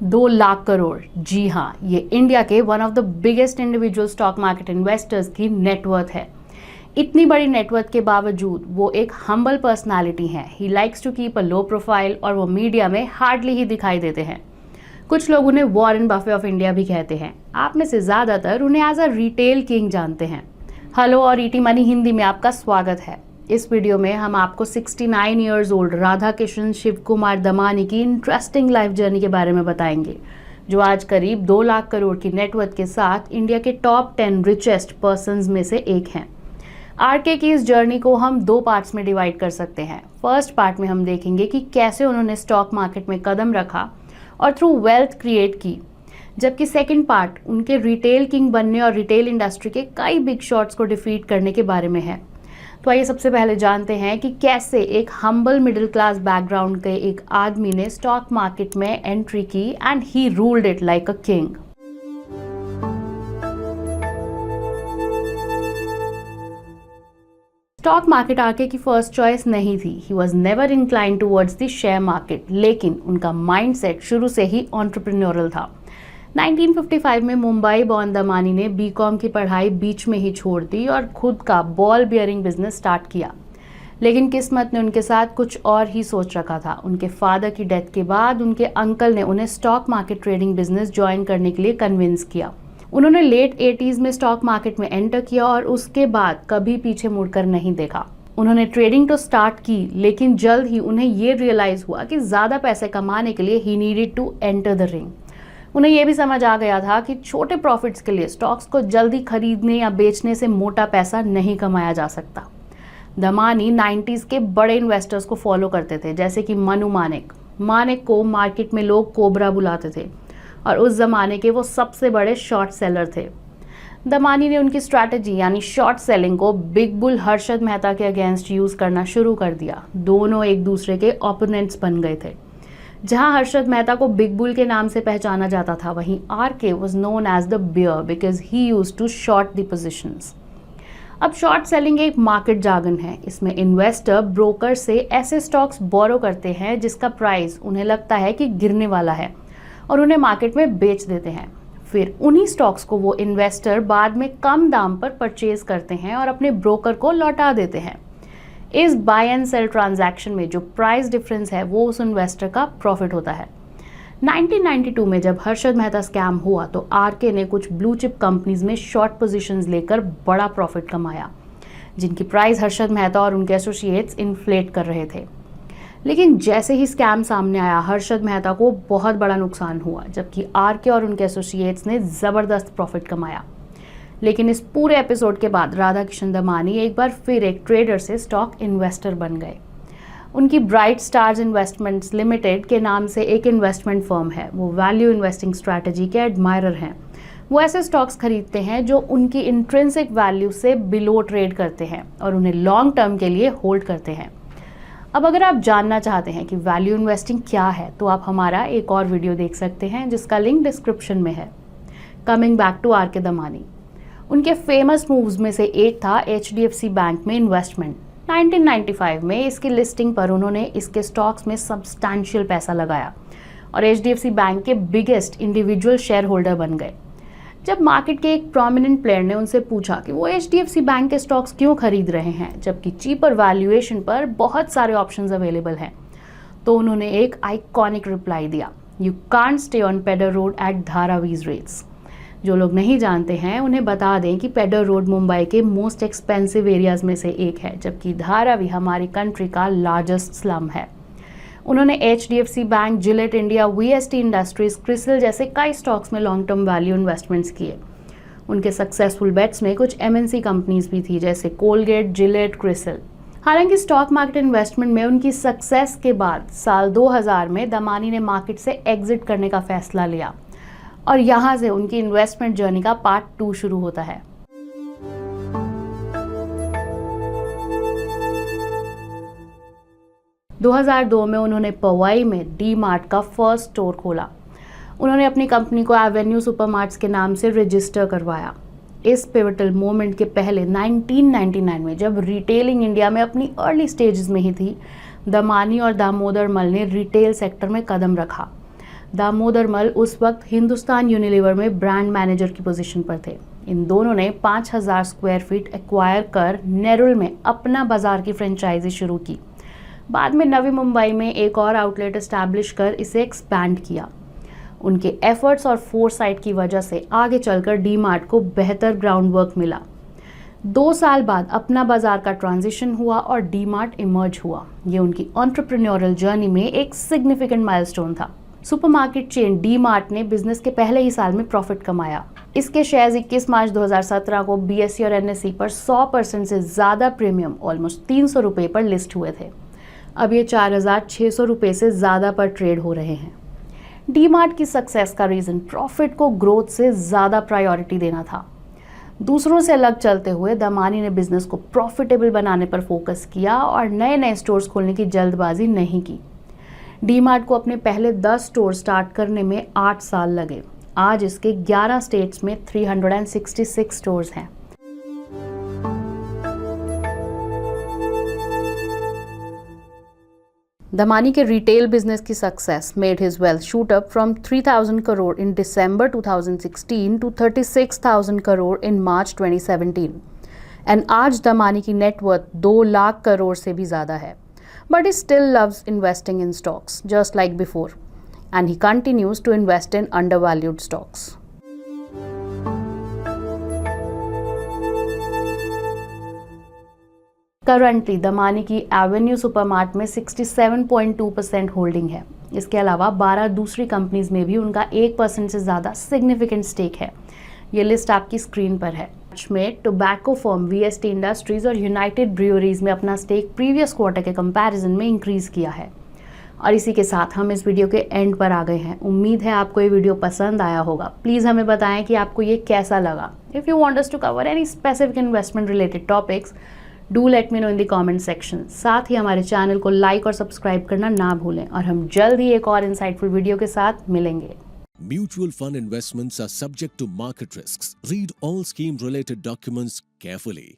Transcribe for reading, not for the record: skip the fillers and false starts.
2 लाख करोड़, जी हाँ, ये इंडिया के one of the biggest individual stock market investors की नेटवर्थ है। इतनी बड़ी नेटवर्थ के बावजूद वो एक हम्बल पर्सनालिटी हैं। He likes to keep a low profile और वो मीडिया में हार्डली ही दिखाई देते हैं। कुछ लोग उन्हें वॉरेन बफे ऑफ इंडिया भी कहते हैं। आप में से ज़्यादातर उन्हें एज अ रिटेल किंग जानते हैं। हेलो और ईटी मनी हिंदी में आपका स्वागत है। इस वीडियो में हम आपको 69 ईयर्स ओल्ड राधा किशन शिव कुमार दमानी की इंटरेस्टिंग लाइफ जर्नी के बारे में बताएंगे, जो आज करीब 2 लाख करोड़ की नेटवर्थ के साथ इंडिया के टॉप 10 रिचेस्ट पर्संस में से एक हैं। आरके की इस जर्नी को हम 2 पार्ट्स में डिवाइड कर सकते हैं। फर्स्ट पार्ट में हम देखेंगे कि कैसे उन्होंने स्टॉक मार्केट में कदम रखा और थ्रू वेल्थ क्रिएट की, जबकि सेकंड पार्ट उनके रिटेल किंग बनने और रिटेल इंडस्ट्री के कई बिग शॉट्स को डिफीट करने के बारे में है। तो आइए सबसे पहले जानते हैं कि कैसे एक हम्बल मिडिल क्लास बैकग्राउंड के एक आदमी ने स्टॉक मार्केट में एंट्री की and he ruled it like a king. Stock market RK की फर्स्ट चॉइस नहीं थी। He was never inclined towards the share market, लेकिन उनका माइंडसेट शुरू से ही एंटरप्रेन्योरल था। 1955 में मुंबई बॉर्न दमानी ने बीकॉम की पढ़ाई बीच में ही छोड़ दी और खुद का बॉल बियरिंग बिजनेस स्टार्ट किया। लेकिन किस्मत ने उनके साथ कुछ और ही सोच रखा था। उनके फादर की डेथ के बाद उनके अंकल ने उन्हें stock market trading business join करने के लिए कन्विंस किया। उन्होंने लेट 80s में स्टॉक मार्केट में एंटर किया और उसके बाद कभी पीछे मुड़कर नहीं देखा। उन्होंने ट्रेडिंग तो स्टार्ट की, लेकिन जल्द ही उन्हें ये रियलाइज हुआ कि ज़्यादा पैसे कमाने के लिए he needed to enter the ring. उन्हें यह भी समझ आ गया था कि छोटे प्रॉफिट्स के लिए स्टॉक्स को जल्दी खरीदने या बेचने से मोटा पैसा नहीं कमाया जा सकता। दमानी 90s के बड़े इन्वेस्टर्स को फॉलो करते थे, जैसे कि मनु मानेक। मानेक को मार्केट में लोग कोबरा बुलाते थे और उस जमाने के वो सबसे बड़े शॉर्ट सेलर थे। दमानी ने उनकी स्ट्रैटेजी यानी शॉर्ट सेलिंग को बिग बुल हर्षद मेहता के अगेंस्ट यूज करना शुरू कर दिया। दोनों एक दूसरे के ओपोनेंट्स बन गए थे। जहां हर्षद मेहता को बिग बुल के नाम से पहचाना जाता था, वहीं RK was known as the bear because he used to short the positions. अब शॉर्ट सेलिंग एक मार्केट जार्गन है। इसमें इन्वेस्टर ब्रोकर से ऐसे स्टॉक्स बोरो करते हैं जिसका प्राइस उन्हें लगता है कि गिरने वाला है और उन्हें मार्केट में बेच देते हैं। फिर उन्हीं स्टॉक्स को वो इन्वेस्टर बाद में कम दाम पर परचेज करते हैं और अपने ब्रोकर को लौटा देते हैं। इस बाय एंड सेल ट्रांजैक्शन में जो प्राइस डिफरेंस है वो उस इन्वेस्टर का प्रॉफिट होता है। 1992 में जब हर्षद मेहता स्कैम हुआ तो आरके ने कुछ ब्लू चिप कंपनीज में शॉर्ट पोजीशंस लेकर बड़ा प्रॉफिट कमाया, जिनकी प्राइस हर्षद मेहता और उनके एसोसिएट्स इन्फ्लेट कर रहे थे। लेकिन जैसे ही स्कैम सामने आया, हर्षद मेहता को बहुत बड़ा नुकसान हुआ, जबकि आरके और उनके एसोसिएट्स ने ज़बरदस्त प्रॉफिट कमाया। लेकिन इस पूरे एपिसोड के बाद राधा किशन दमानी एक बार फिर एक ट्रेडर से स्टॉक इन्वेस्टर बन गए। उनकी ब्राइट स्टार्स इन्वेस्टमेंट्स लिमिटेड के नाम से एक इन्वेस्टमेंट फर्म है। वो वैल्यू इन्वेस्टिंग स्ट्रैटेजी के एडमायरर हैं। वो ऐसे स्टॉक्स खरीदते हैं जो उनकी इंट्रिंसिक वैल्यू से बिलो ट्रेड करते हैं और उन्हें लॉन्ग टर्म के लिए होल्ड करते हैं। अब अगर आप जानना चाहते हैं कि वैल्यू इन्वेस्टिंग क्या है, तो आप हमारा एक और वीडियो देख सकते हैं जिसका लिंक डिस्क्रिप्शन में है। Coming back to RK Damani, उनके फेमस मूव्स में से एक था HDFC बैंक में इन्वेस्टमेंट। 1995 में इसकी लिस्टिंग पर उन्होंने इसके स्टॉक्स में सब्सटैंशियल पैसा लगाया और HDFC बैंक के बिगेस्ट इंडिविजुअल शेयर होल्डर बन गए। जब मार्केट के एक प्रोमिनेंट प्लेयर ने उनसे पूछा कि वो HDFC बैंक के स्टॉक्स क्यों खरीद रहे हैं जबकि चीपर वैल्यूएशन पर बहुत सारे ऑप्शंस अवेलेबल हैं, तो उन्होंने एक आइकॉनिक रिप्लाई दिया, you can't stay on Peddar road at Dharavi's rates. जो लोग नहीं जानते हैं उन्हें बता दें कि पेडर रोड मुंबई के मोस्ट एक्सपेंसिव एरियाज में से एक है, जबकि धारावी हमारी कंट्री का लार्जेस्ट स्लम है। उन्होंने HDFC bank, Gillette India, VST industries, CRISIL जैसे कई स्टॉक्स में लॉन्ग टर्म वैल्यू इन्वेस्टमेंट्स किए। उनके सक्सेसफुल बेट्स में कुछ MNC कंपनीज भी थी, जैसे कोलगेट, जिलेट, क्रिसिल। हालांकि स्टॉक मार्केट इन्वेस्टमेंट में उनकी सक्सेस के बाद साल 2000 में दमानी ने मार्केट से एग्जिट करने का फैसला लिया और यहाँ से उनकी इन्वेस्टमेंट जर्नी का पार्ट 2 शुरू होता है। – 2002 में उन्होंने पवई में डी मार्ट का फर्स्ट स्टोर खोला। उन्होंने अपनी कंपनी को एवेन्यू सुपरमार्ट्स के नाम से रजिस्टर करवाया। इस पिवटल मोमेंट के पहले 1999 में जब रिटेलिंग इंडिया में अपनी अर्ली स्टेजेस में ही थी, दमानी और दामोदर मल ने रिटेल सेक्टर में कदम रखा। दामोदर मल उस वक्त हिंदुस्तान यूनिलीवर में ब्रांड मैनेजर की पोजीशन पर थे। इन दोनों ने 5000 स्क्वायर फीट एक्वायर कर नेरुल में अपना बाजार की फ्रेंचाइजी शुरू की। बाद में नवी मुंबई में एक और आउटलेट एस्टैब्लिश कर इसे एक्सपैंड किया। उनके एफर्ट्स और फोरसाइट की वजह से आगे चलकर डी मार्ट को बेहतर ग्राउंड वर्क मिला। 2 साल बाद अपना बाजार का ट्रांजिशन हुआ और डी मार्ट इमर्ज हुआ। ये उनकी एंटरप्रेन्योरल जर्नी में एक सिग्निफिकेंट माइलस्टोन था। सुपरमार्केट चेन डी मार्ट ने बिजनेस के पहले ही साल में प्रॉफिट कमाया। इसके शेयर्स 21 मार्च 2017 को बीएसई और एनएसई पर 100% से ज़्यादा प्रीमियम ऑलमोस्ट 300 रुपये पर लिस्ट हुए थे। अब ये 4600 रुपये से ज़्यादा पर ट्रेड हो रहे हैं। डी मार्ट की सक्सेस का रीज़न प्रॉफिट को ग्रोथ से ज़्यादा प्रायोरिटी देना था। दूसरों से अलग चलते हुए दमानी ने बिजनेस को प्रॉफिटेबल बनाने पर फोकस किया और नए नए स्टोर्स खोलने की जल्दबाजी नहीं की। डी मार्ट को अपने पहले 10 स्टोर स्टार्ट करने में 8 साल लगे। आज इसके 11 स्टेट्स में 366 स्टोर्स हैं। दमानी के रिटेल बिजनेस की success made his wealth shoot up from 3000 crore in December 2016 to 36,000 crore in March 2017 and आज दमानी की नेटवर्थ 2 लाख करोड़ से भी ज़्यादा है। But he still loves investing in stocks, just like before, and he continues to invest in undervalued stocks. Currently, Damani की Avenue supermart में 67.2% holding है। इसके अलावा 12 दूसरी कंपनीज में भी उनका 1% से ज़्यादा सिग्निफिकेंट स्टेक है। ये लिस्ट आपकी स्क्रीन पर है। में टोबैको फर्म वीएसटी इंडस्ट्रीज और यूनाइटेड ब्रूअरीज में अपना स्टेक प्रीवियस क्वार्टर के कंपैरिजन में इंक्रीज किया है। और इसी के साथ हम इस वीडियो के एंड पर आ गए हैं। उम्मीद है आपको ये वीडियो पसंद आया होगा। प्लीज़ हमें बताएं कि आपको ये कैसा लगा। If you want us to cover any specific investment related topics, do let me know in the comment section. साथ ही हमारे चैनल को लाइक और सब्सक्राइब करना ना भूलें और हम जल्द ही एक और इंसाइटफुल वीडियो के साथ मिलेंगे। Mutual fund investments are subject to market risks. Read all scheme-related documents carefully.